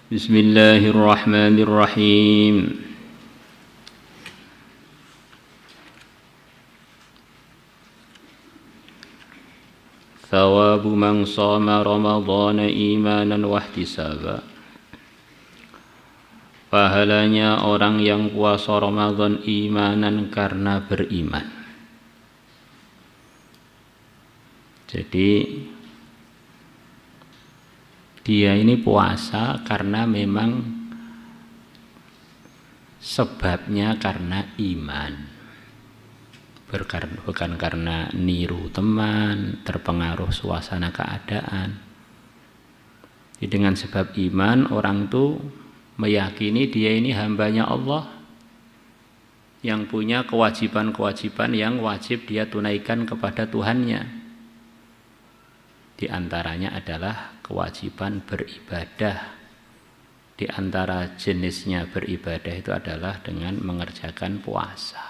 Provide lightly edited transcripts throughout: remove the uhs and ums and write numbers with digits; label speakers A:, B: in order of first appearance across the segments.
A: Bismillahirrahmanirrahim. Thawabu man shoma ramadhana imanan wahtisaba. Pahalanya orang yang puasa Ramadan imanan karena beriman. Jadi dia ini puasa karena memang sebabnya karena iman, bukan karena niru teman, terpengaruh suasana keadaan. Jadi dengan sebab iman orang itu meyakini dia ini hambanya Allah yang punya kewajiban-kewajiban yang wajib dia tunaikan kepada Tuhannya. Di antaranya adalah kewajiban beribadah. Di antara jenisnya beribadah itu adalah dengan mengerjakan puasa.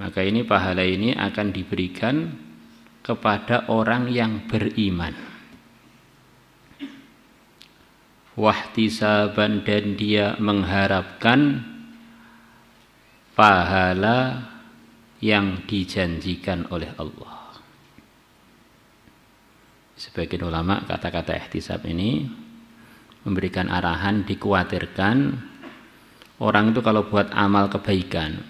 A: Maka ini pahala ini akan diberikan kepada orang yang beriman. Wahtisaban, dan dia mengharapkan pahala yang dijanjikan oleh Allah. Sebagian ulama kata-kata ihtisab ini memberikan arahan, dikhawatirkan orang itu kalau buat amal kebaikan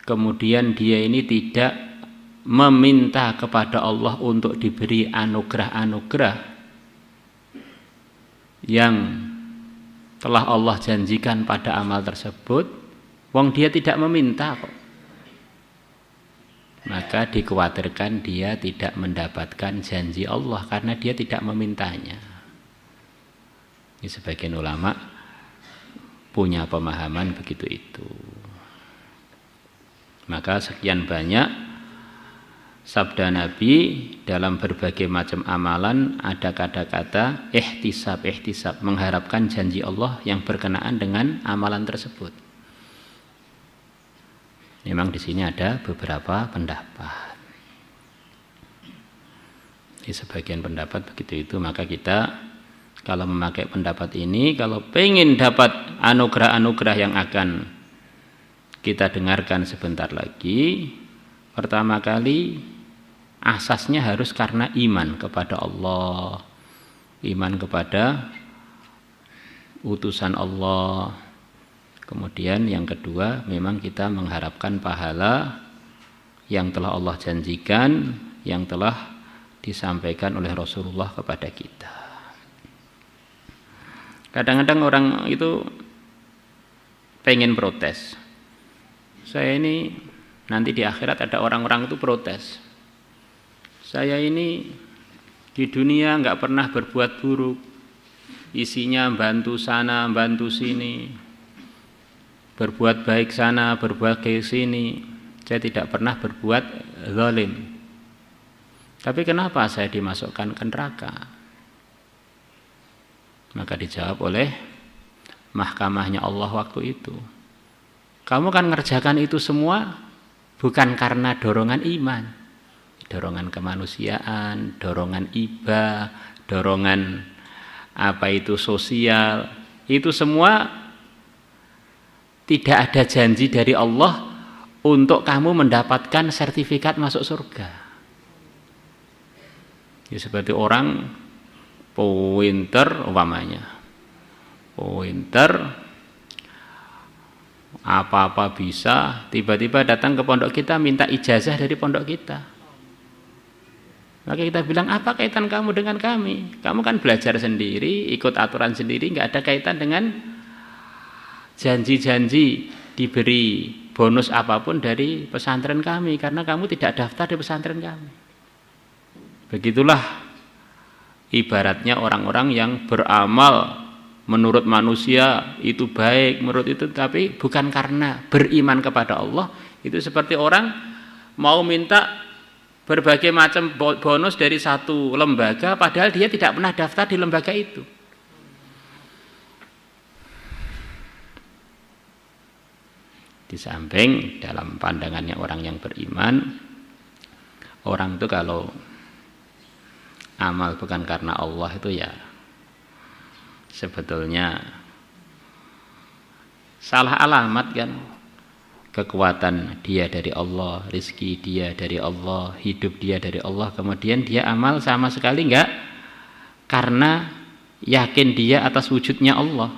A: kemudian dia ini tidak meminta kepada Allah untuk diberi anugerah-anugerah yang telah Allah janjikan pada amal tersebut, wong dia tidak meminta kok. Maka dikhawatirkan dia tidak mendapatkan janji Allah karena dia tidak memintanya. Ini sebagian ulama punya pemahaman begitu itu. Maka sekian banyak sabda Nabi dalam berbagai macam amalan ada kata-kata ihtisab, mengharapkan janji Allah yang berkenaan dengan amalan tersebut. Memang di sini ada beberapa pendapat. Di sebagian pendapat begitu itu, maka kita kalau memakai pendapat ini, kalau pengen dapat anugerah-anugerah yang akan kita dengarkan sebentar lagi, pertama kali asasnya harus karena iman kepada Allah, iman kepada utusan Allah. Kemudian yang kedua, memang kita mengharapkan pahala yang telah Allah janjikan, yang telah disampaikan oleh Rasulullah kepada kita. Kadang-kadang orang itu pengen protes. Saya ini nanti di akhirat ada orang-orang itu protes. Saya ini di dunia nggak pernah berbuat buruk. Isinya bantu sana, bantu sini. Berbuat baik sana, berbuat baik sini. Saya tidak pernah berbuat zalim. Tapi kenapa saya dimasukkan ke neraka? Maka dijawab oleh mahkamahnya Allah waktu itu. Kamu kan ngerjakan itu semua bukan karena dorongan iman. Dorongan kemanusiaan, dorongan iba, dorongan apa itu sosial. Itu semua tidak ada janji dari Allah untuk kamu mendapatkan sertifikat masuk surga. Ya, seperti orang pinter umpamanya. Pinter apa-apa bisa, tiba-tiba datang ke pondok kita minta ijazah dari pondok kita. Maka kita bilang, apa kaitan kamu dengan kami? Kamu kan belajar sendiri, ikut aturan sendiri, nggak ada kaitan dengan janji-janji diberi bonus apapun dari pesantren kami, karena kamu tidak daftar di pesantren kami. Begitulah ibaratnya orang-orang yang beramal menurut manusia itu baik, menurut itu, tapi bukan karena beriman kepada Allah. Itu seperti orang mau minta berbagai macam bonus dari satu lembaga padahal dia tidak pernah daftar di lembaga itu. Di samping dalam pandangannya orang yang beriman, orang itu kalau amal bukan karena Allah itu ya sebetulnya salah alamat kan. Kekuatan dia dari Allah, rezeki dia dari Allah, hidup dia dari Allah, kemudian dia amal sama sekali enggak karena yakin dia atas wujudnya Allah.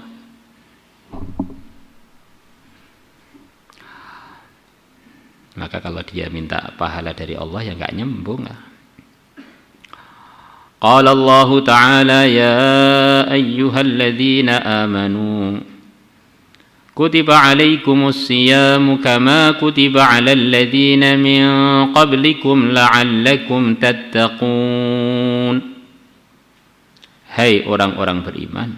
A: Maka kalau dia minta pahala dari Allah ya enggak nyambung. Qala Allah Ta'ala ya ayyuhalladzina amanu kutiba alaikumus siyamu kama kutiba alal ladzina min qablikum la'allakum tattaqun. Hai orang-orang beriman,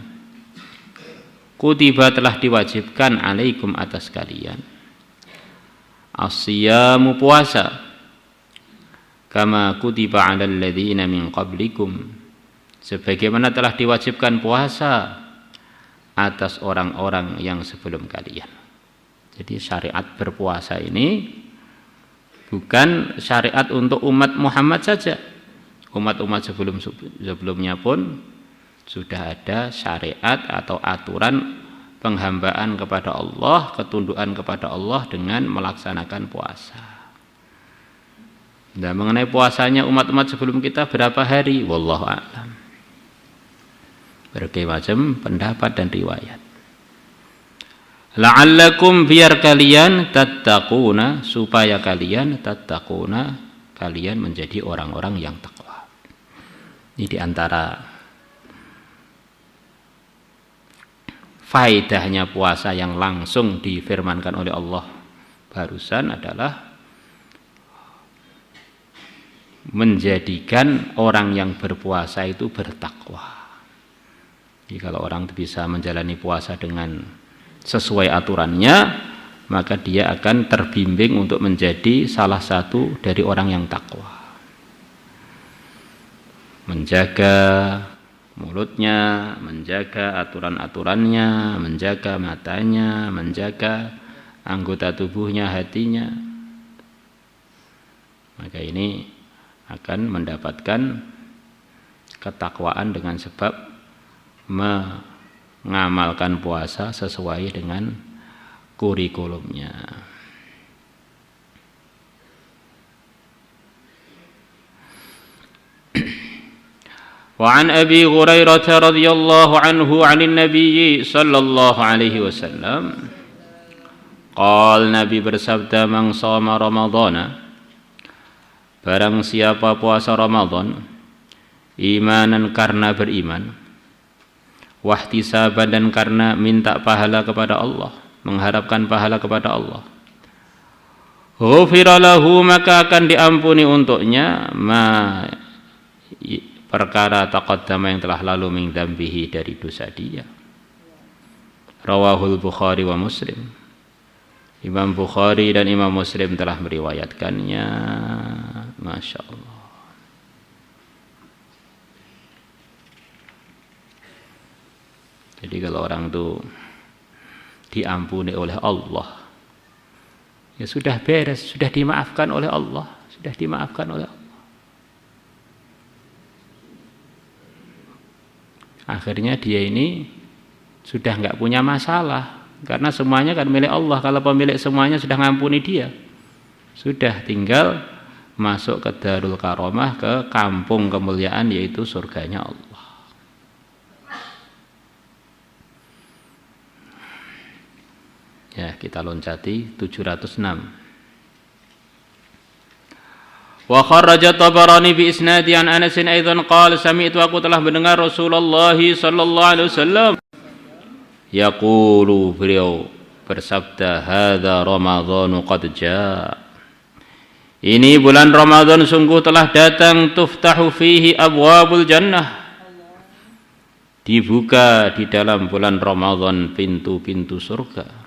A: kutiba telah diwajibkan alaikum atas kalian as-siyamu puasa kama kutiba alal ladzina min qablikum sebagaimana telah diwajibkan puasa atas orang-orang yang sebelum kalian. Jadi syariat berpuasa ini bukan syariat untuk umat Muhammad saja. Umat-umat sebelumnya pun sudah ada syariat atau aturan penghambaan kepada Allah, ketundukan kepada Allah dengan melaksanakan puasa. Nah, mengenai puasanya umat-umat sebelum kita berapa hari? Wallahu a'lam. Berbagai macam pendapat dan riwayat. La'allakum biar kalian tattaquna supaya kalian tattaquna kalian menjadi orang-orang yang takwa. Ini diantara faedahnya puasa yang langsung difirmankan oleh Allah barusan adalah menjadikan orang yang berpuasa itu bertakwa. Jadi kalau orang bisa menjalani puasa dengan sesuai aturannya, maka dia akan terbimbing untuk menjadi salah satu dari orang yang takwa. Menjaga mulutnya, menjaga aturan-aturannya, menjaga matanya, menjaga anggota tubuhnya, hatinya. Maka ini akan mendapatkan ketakwaan dengan sebab mengamalkan puasa sesuai dengan kurikulumnya. Wa an Abi Hurairah radhiyallahu anhu 'anil Nabi sallallahu alaihi wasallam qala Nabi bersabda man shoma ramadhana barang siapa puasa Ramadan imanan karena beriman wahtisaban dan karena minta pahala kepada Allah, mengharapkan pahala kepada Allah. Ghufira lahu maka akan diampuni untuknya perkara taqaddama yang telah lalu min dzambihi dari dosa dia. Rawahul Bukhari wa Muslim. Imam Bukhari dan Imam Muslim telah meriwayatkannya. Masya Allah. Jadi kalau orang itu diampuni oleh Allah, ya sudah beres, sudah dimaafkan oleh Allah, sudah dimaafkan oleh Allah. Akhirnya dia ini sudah nggak punya masalah, karena semuanya kan milik Allah. Kalau pemilik semuanya sudah ngampuni dia, sudah tinggal masuk ke Darul Karomah, ke kampung kemuliaan yaitu surganya Allah. Ya, kita loncati 706. Wa kharraja Tabarani bi isnadi an Anas aidan qala sami'tu aku telah mendengar Rasulullah sallallahu alaihi wasallam yaqulu beliau bersabda hadza ramadhanu qad jaa. Ini bulan Ramadan sungguh telah datang tuftahu fihi abwabul jannah. Dibuka di dalam bulan Ramadan pintu-pintu surga.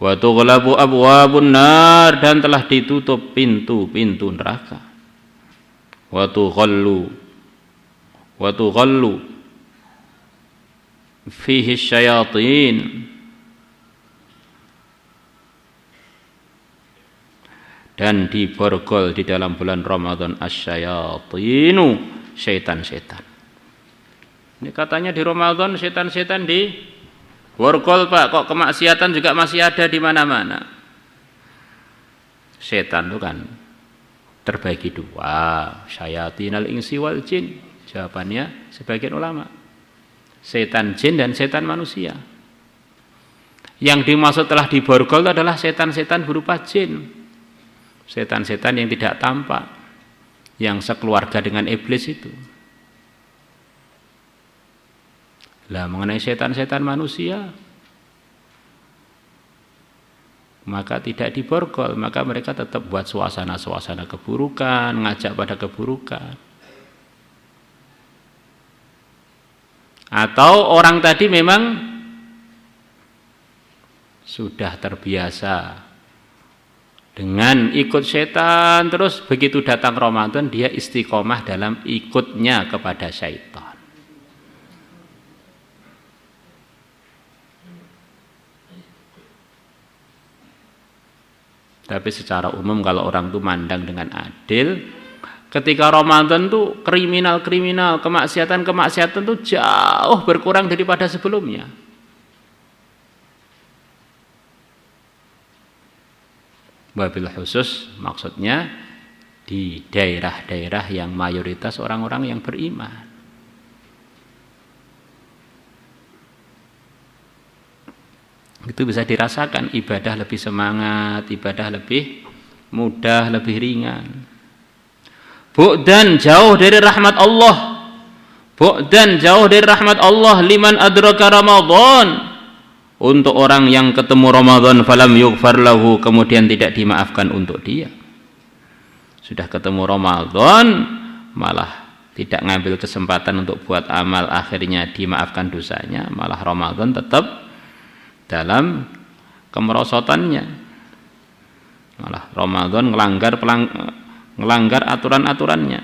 A: Wa tughlabu abwabun nar dan telah ditutup pintu-pintu neraka. Wa tughallu fihi syayatin dan diborgol di dalam bulan Ramadan asyayatinu setan-setan. Ini katanya di Ramadan setan-setan di borgol Pak, kok kemaksiatan juga masih ada di mana-mana. Setan itu kan terbagi dua, syayatinal insi wal jin. Jawabannya sebagian ulama, setan jin dan setan manusia. Yang dimaksud telah diborgol adalah setan-setan berupa jin, setan-setan yang tidak tampak, yang sekeluarga dengan iblis itu. Lah mengenai setan-setan manusia, maka tidak diborgol, maka mereka tetap buat suasana-suasana keburukan, ngajak pada keburukan. Atau orang tadi memang sudah terbiasa dengan ikut setan, terus begitu datang Ramadan dia istiqomah dalam ikutnya kepada syaitan. Tapi secara umum kalau orang itu mandang dengan adil, ketika Ramadan tuh kriminal-kriminal, kemaksiatan-kemaksiatan tuh jauh berkurang daripada sebelumnya. Wabil khusus maksudnya di daerah-daerah yang mayoritas orang-orang yang beriman. Itu bisa dirasakan, ibadah lebih semangat, ibadah lebih mudah, lebih ringan. Bu'dan jauh dari rahmat Allah. Bu'dan jauh dari rahmat Allah liman adraka Ramadan. Untuk orang yang ketemu Ramadan falam yughfar lahu, kemudian tidak dimaafkan untuk dia. Sudah ketemu Ramadan malah tidak ngambil kesempatan untuk buat amal, akhirnya dimaafkan dosanya, malah Ramadan tetap dalam kemerosotannya. Malah Ramadan ngelanggar aturan-aturannya.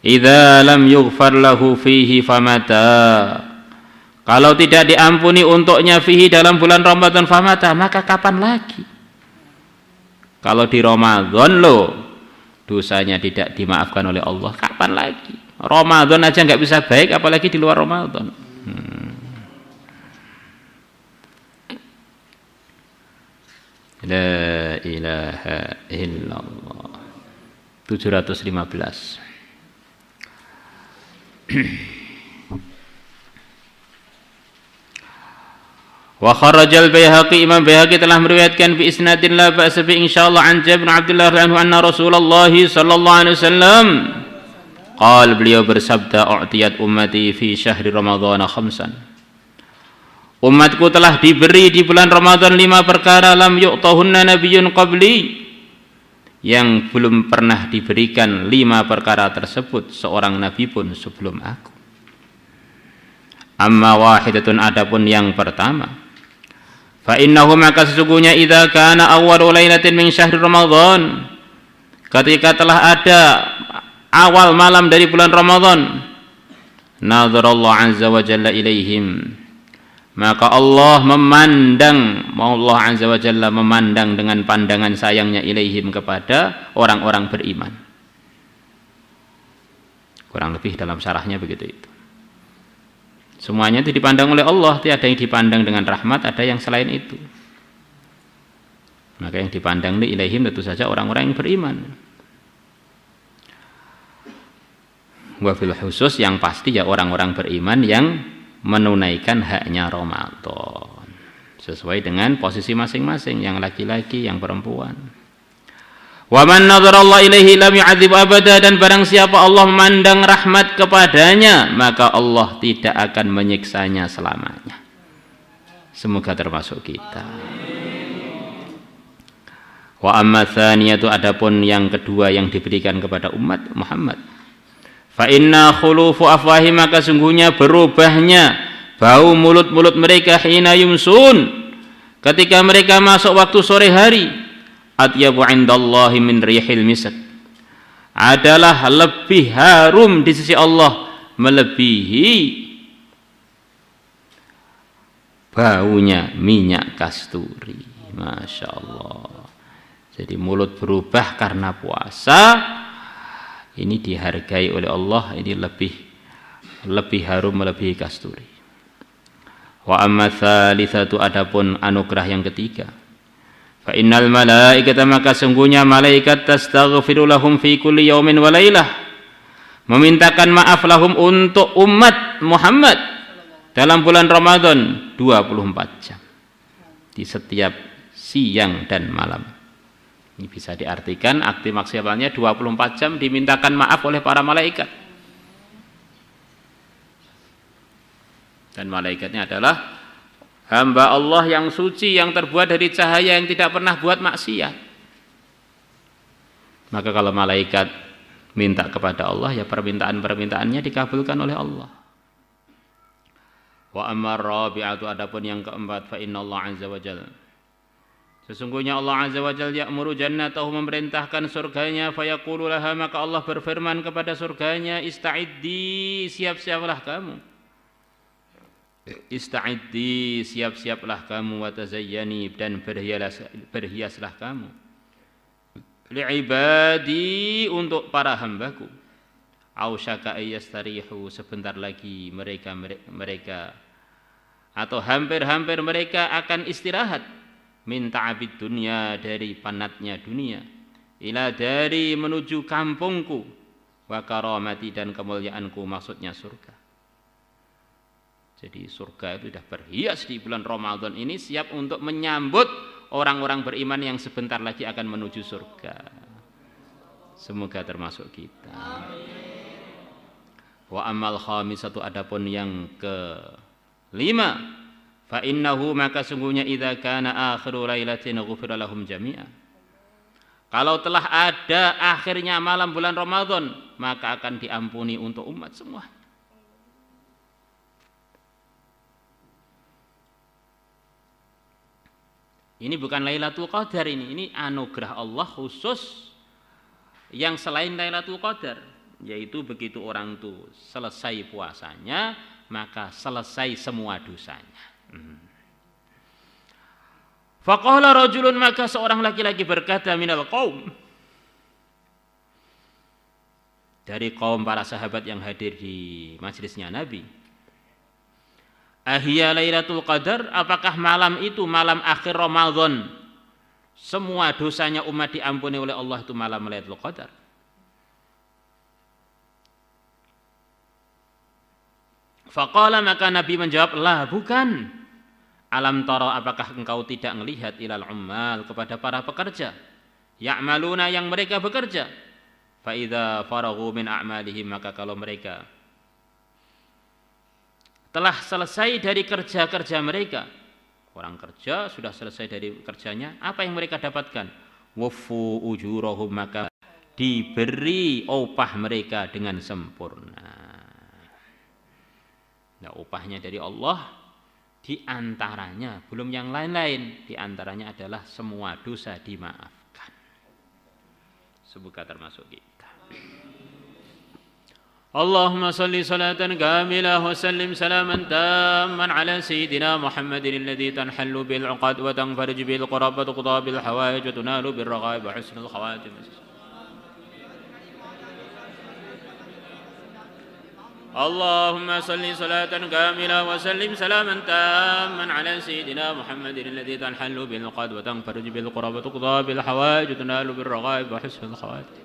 A: Idza lam yughfar lahu fihi famata. Kalau tidak diampuni untuknya fihi dalam bulan Ramadan famata, maka kapan lagi? Kalau di Ramadan loh dosanya tidak dimaafkan oleh Allah, kapan lagi? Ramadan aja nggak bisa baik, apalagi di luar Ramadan. La ilaha illallah. 715. Wa kharajal Baihaqi, Imam Baihaqi telah meriwayatkan bi isnadin la ba'sa bi insyaallah an Jabir bin Abdullah radhiyallahu anhu anna Rasulullah sallallahu alaihi wasallam qala, beliau bersabda, u'tiyat ummati fi syahri Ramadan khamsan. Umatku telah diberi di bulan Ramadan 5 perkara lam yu'tahunna nabiyyun qabli, yang belum pernah diberikan 5 perkara tersebut seorang nabi pun sebelum aku. Amma wahidatun, adapun yang pertama, fa innahu, maka sesungguhnya idza kana awwalu lailatin min syahri Ramadan, ketika telah ada awal malam dari bulan Ramadan, nazarallahu azza wa jalla ilaihim, maka Allah azza wa jalla memandang dengan pandangan sayangnya ilaihim, kepada orang-orang beriman. Kurang lebih dalam syarahnya begitu itu. Semuanya itu dipandang oleh Allah, tiada yang dipandang dengan rahmat, ada yang selain itu. Maka yang dipandang li ilaihim tentu saja orang-orang yang beriman. Wa fil khusus, yang pasti ya orang-orang beriman yang menunaikan haknya Ramadan sesuai dengan posisi masing-masing, yang laki-laki, yang perempuan. Wa man nadharallahu ilaihi lam yu'adzib abada, dan barang siapa Allah memandang rahmat kepadanya, maka Allah tidak akan menyiksanya selamanya. Semoga termasuk kita. Wa amma tsaniyatu, adapun yang kedua yang diberikan kepada umat Muhammad, fa inna khulufu afwahi, maka sungguhnya berubahnya bau mulut-mulut mereka, hina yumsun, ketika mereka masuk waktu sore hari, atyabu indallahi min rihil misk, adalah lebih harum di sisi Allah melebihi baunya minyak kasturi. Masya Allah. Jadi mulut berubah karena puasa, ini dihargai oleh Allah, ini lebih harum melebihi kasturi. Wa amma tsalitsatu, adapun anugerah yang ketiga, fa innal malaikata, maka sungguhnya malaikat tastaghfiru lahum fi kulli yaumin wa lailah, memintakan maaf lahum untuk umat Muhammad dalam bulan Ramadan 24 jam di setiap siang dan malam. Ini bisa diartikan arti maksimalnya 24 jam dimintakan maaf oleh para malaikat. Dan malaikatnya adalah hamba Allah yang suci, yang terbuat dari cahaya, yang tidak pernah buat maksiat. Maka kalau malaikat minta kepada Allah, ya permintaan-permintaannya dikabulkan oleh Allah. Wa amma rabi'atu, adapun yang keempat, fa innallaha azza wa jalla, sesungguhnya Allah azza wa jalla ya'muru jannatahu, memerintahkan surganya, fayaqulu laha, maka Allah berfirman kepada surganya, ista'iddi, siap-siaplah kamu. Ista'iddi, siap-siaplah kamu, wa tazayyani, dan berhiaslah kamu. Li'ibadi, untuk para hambaku. Ausyaka ayyastarihu, sebentar lagi mereka atau hampir-hampir mereka akan istirahat, min ta'abid dunya, dari panatnya dunia, ila dari menuju kampungku, wa karamati, dan kemuliaanku, maksudnya surga. Jadi surga itu sudah berhias di bulan Ramadan ini, siap untuk menyambut orang-orang beriman yang sebentar lagi akan menuju surga. Semoga termasuk kita. Wa amal khamisatu, adapun yang kelima, fa innahu, maka sungguhnya idza kana akhiru lailatin ghufira lahum jami'a, kalau telah ada akhirnya malam bulan Ramadan, maka akan diampuni untuk umat semua. Ini bukan Lailatul Qadar, ini anugerah Allah khusus yang selain Lailatul Qadar, yaitu begitu orang itu selesai puasanya, maka selesai semua dosanya. Faqala rajulun, maka seorang laki-laki berkata, minal qaum, dari kaum para sahabat yang hadir di majelisnya Nabi, ahya Lailatul Qadar, apakah malam itu, malam akhir Ramadan, semua dosanya umat diampuni oleh Allah, itu malam Lailatul Qadar? Faqala, maka Nabi menjawab, lah, bukan. Alam tara, apakah engkau tidak melihat, ilal ummal, kepada para pekerja, ya'maluna, yang mereka bekerja, fa idza faraghu min a'malihim, maka kalau mereka telah selesai dari kerja-kerja mereka, orang kerja sudah selesai dari kerjanya, apa yang mereka dapatkan? Waffu ujurahum, maka diberi upah mereka dengan sempurna. Nah, upahnya dari Allah, di antaranya, belum yang lain-lain, di antaranya adalah semua dosa dimaafkan. Semoga termasuk kita. Allahumma salli salatan kamilah wa sallim salaman tamman ala sayyidina Muhammadin alladhi tanhallu bil 'uqad wa tanfarij bil qurab wa tuqda bil hawaij wa tunalu bir raghaib wa husnul khawatim. Allahumma salli salatan kamilah wa sallim salaman tamman ala sayyidina Muhammadin alladhi tanhallu bil 'uqad wa tanfarij bil qurab wa tuqda bil hawaij wa tunalu bir raghaib wa husnul khawatim.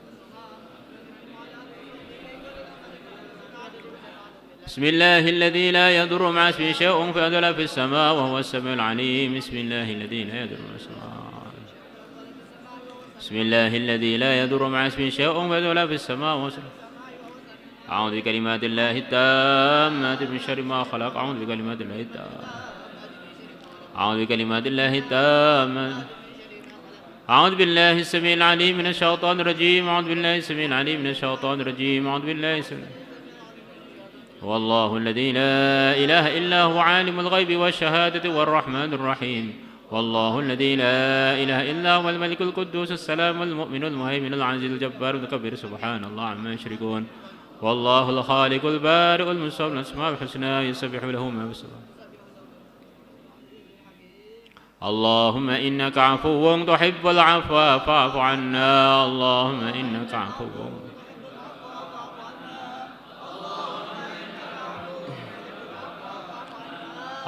A: بسم الله الذي لا يضر مع اسمه شيء في السماء وهو السميع العليم. بسم الله الذي لا يضر مع اسمه بسم الله الذي لا يضر مع اسمه شيء في السماء أعوذ بكلمات الله التامات من شر ما خلق. أعوذ بكلمات الله التامات أعوذ بكلمات الله التامات أعوذ بالله السميع العليم من الشيطان الرجيم. أعوذ بالله السميع العليم من الشيطان الرجيم. أعوذ بالله السميع والله الذي لا إله إلا هو عالم الغيب والشهادة والرحمن الرحيم. والله الذي لا إله إلا هو الملك القدوس السلام المؤمن المهيمن العزيز الجبار المتكبر سبحان الله عما يشركون. والله الخالق البارئ المصور الأسماء الحسنى يسبح له ما في السماوات. اللهم إنك عفو تحب العفو فاعف عنا. اللهم إنك عفو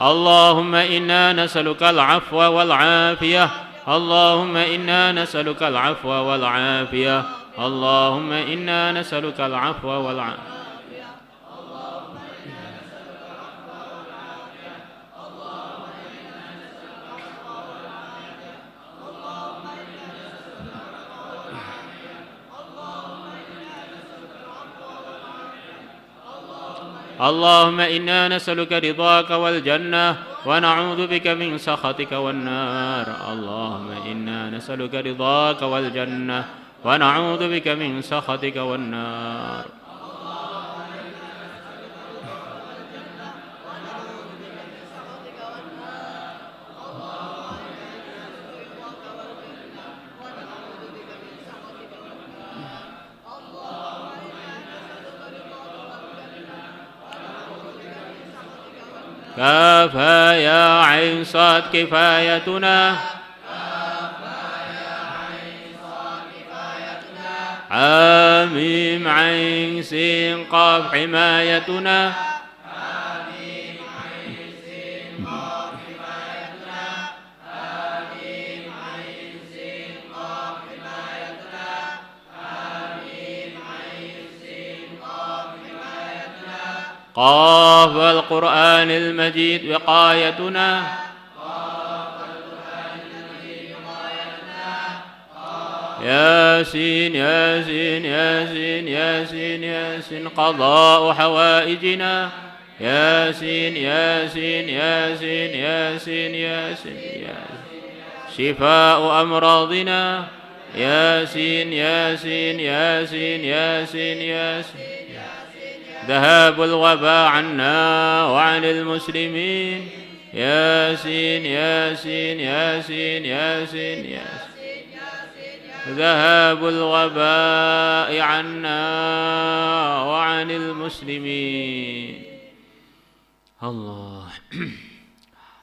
A: اللهم إنا نسألك العفو والعافية اللهم إنا نسألك العفو والعافية اللهم إنا نسألك العفو والعافية اللهم إنا نسألك رضاك والجنة ونعوذ بك من سخطك والنار اللهم إنا نسألك رضاك والجنة ونعوذ بك من سخطك والنار كافى يا عين صاد كفايتنا حميم عين سين قاف حمايتنا قاف القرآن المجيد وقايتنا ياسين ياسين ياسين ياسين ياسين قضاء حوائجنا ياسين ياسين ياسين ياسين ياسين شفاء أمراضنا ياسين ياسين ياسين ياسين ياسين ذهاب الوباء عنا وعن المسلمين ياسين ياسين ياسين ياسين ياسين ذهاب الوباء عنا وعن المسلمين الله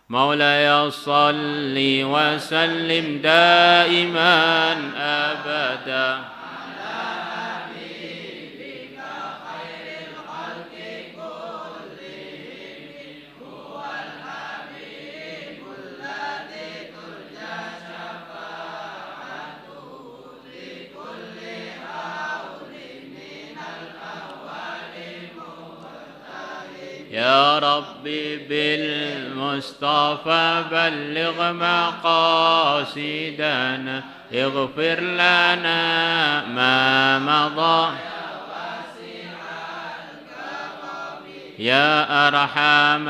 A: مولاي صل وسلم دائما أبدا يا ربي بالمصطفى بلغ مقاصدنا اغفر لنا ما مضى يا أرحم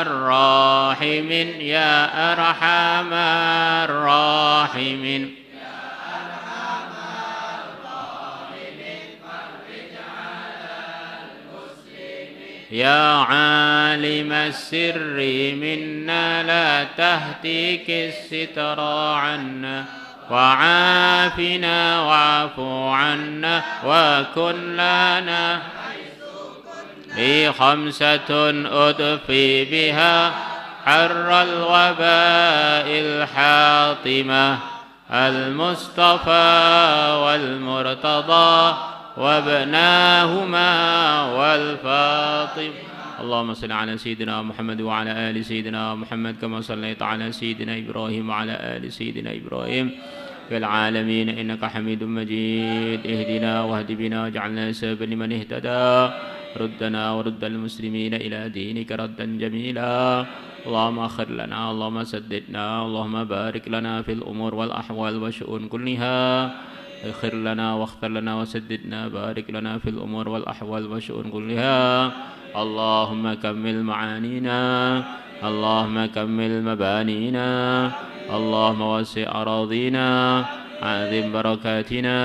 A: الراحمين يا أرحم الراحمين يا عالم السر منا لا تهتك الستر عنا وعافنا واعف عنا وكن لنا لي خمسة أدفي بها حر الوباء الحاطمة المصطفى والمرتضى وابناهما والفاطمة اللهم صل على سيدنا محمد وعلى آل سيدنا محمد كما صليت على سيدنا إبراهيم وعلى آل سيدنا إبراهيم في العالمين إنك حميد مجيد اهدنا واهد بنا واجعلنا سببا لمن اهتدى ردنا ورد المسلمين إلى دينك ردا جميلا اللهم أخر لنا اللهم سددنا اللهم بارك لنا في الأمور والأحوال والشؤون كلها اغفر لنا واغفر لنا وسددنا بارك لنا في الأمور والأحوال والشؤون كلها اللهم كمل معانينا اللهم كمل مبانينا اللهم وسع أراضينا عظم بركاتنا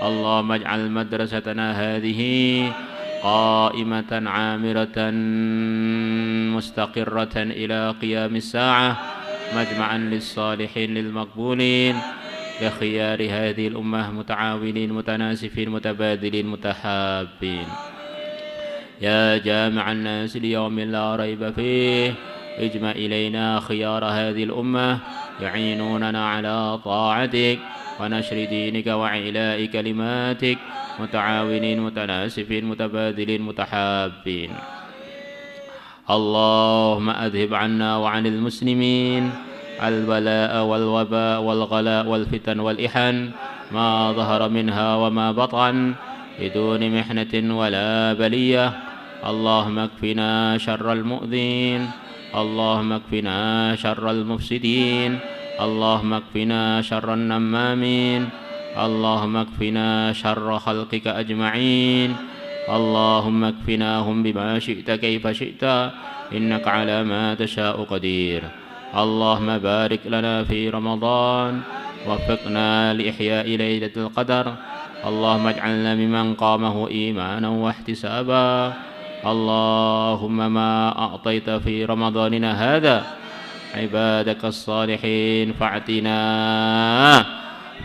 A: اللهم اجعل مدرستنا هذه قائمة عامرة مستقرة إلى قيام الساعة مجمعا للصالحين للمقبولين لخيار هذه الأمة متعاونين متناسفين متبادلين متحابين يا جامع الناس ليوم لا ريب فيه اجمع إلينا خيار هذه الأمة يعينوننا على طاعتك ونشر دينك وإعلاء كلماتك متعاونين متناسفين متبادلين متحابين اللهم أذهب عنا وعن المسلمين البلاء والوباء والغلاء والفتن والإحن ما ظهر منها وما بطن بدون محنة ولا بلية. اللهم اكفنا شر المؤذين، اللهم اكفنا شر المفسدين، اللهم اكفنا شر النمامين، اللهم اكفنا شر خلقك أجمعين، اللهم اكفناهم بما شئت كيف شئت إنك على ما تشاء قدير. اللهم بارك لنا في رمضان، وفقنا لإحياء ليلة القدر، اللهم اجعلنا ممن قامه إيمانا واحتسابا. اللهم ما أعطيت في رمضاننا هذا عبادك الصالحين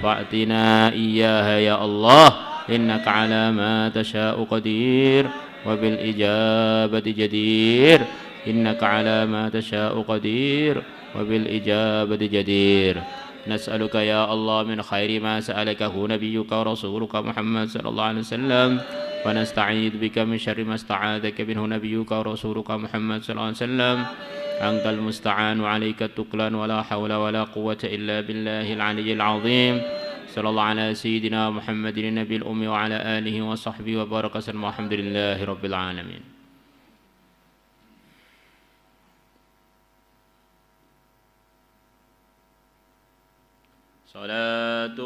A: فأعطنا إياها يا الله، إنك على ما تشاء قدير وبالإجابة جدير، إنك على ما تشاء قدير وبالإجابة جدير. نسألك يا الله من خير ما سألكه نبيك ورسولك محمد صلى الله عليه وسلم، ونستعيذ بك من شر ما استعاذك منه نبيك ورسولك محمد صلى الله عليه وسلم. أنت المستعان وعليك التكلان، ولا حول ولا قوة إلا بالله العلي العظيم. صلى الله على سيدنا محمد النبي الأمي وعلى آله وصحبه وبارك وسلم، والحمد لله رب العالمين. صلاة